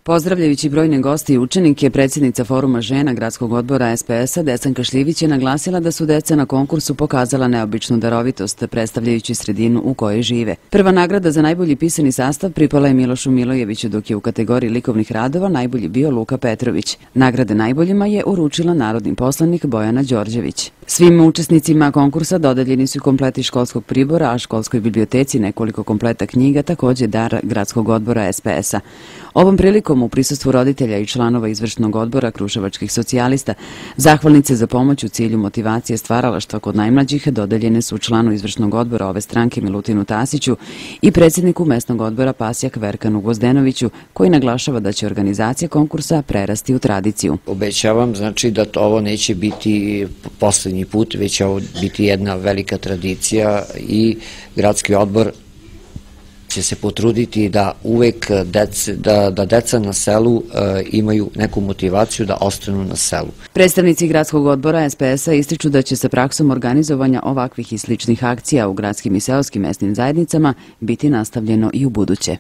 Pozdravljajući brojne goste i učenike, predsjednica Foruma žena Gradskog odbora SPS-a Desanka Šljivić je naglasila da su deca na konkursu pokazala neobičnu darovitost, predstavljajući sredinu u kojoj žive. Prva nagrada za najbolji pisani sastav pripala je Milošu Milojeviću, dok je u kategoriji likovnih radova najbolji bio Luka Petrović. Nagrade najboljima je uručila narodni poslanik Bojana Đorđević. Svim učesnicima konkursa dodeljeni su kompleti školskog pribora, a školskoj biblioteci nekoliko kompleta knjiga, također dar Gradskog odbora SPS-a. Ovom prilikom u prisustvu roditelja i članova izvršnog odbora Kruševačkih socijalista zahvalnice za pomoć u cilju motivacije stvaralaštva kod najmlađih dodeljene su članu izvršnog odbora ove stranke Milutinu Tasiću i predsjedniku mesnog odbora Pasjak Verkanu Gvozdenoviću, koji naglašava da će organizacija konkursa prerasti u tradiciju. Obećavam da ovo neće biti poslednji put, već će ovo biti jedna velika tradicija i gradski odbor će se potruditi da uvek da deca na selu imaju neku motivaciju da ostanu na selu. Predstavnici Gradskog odbora SPS-a ističu da će sa praksom organizovanja ovakvih i sličnih akcija u gradskim i seoskim mesnim zajednicama biti nastavljeno i u buduće.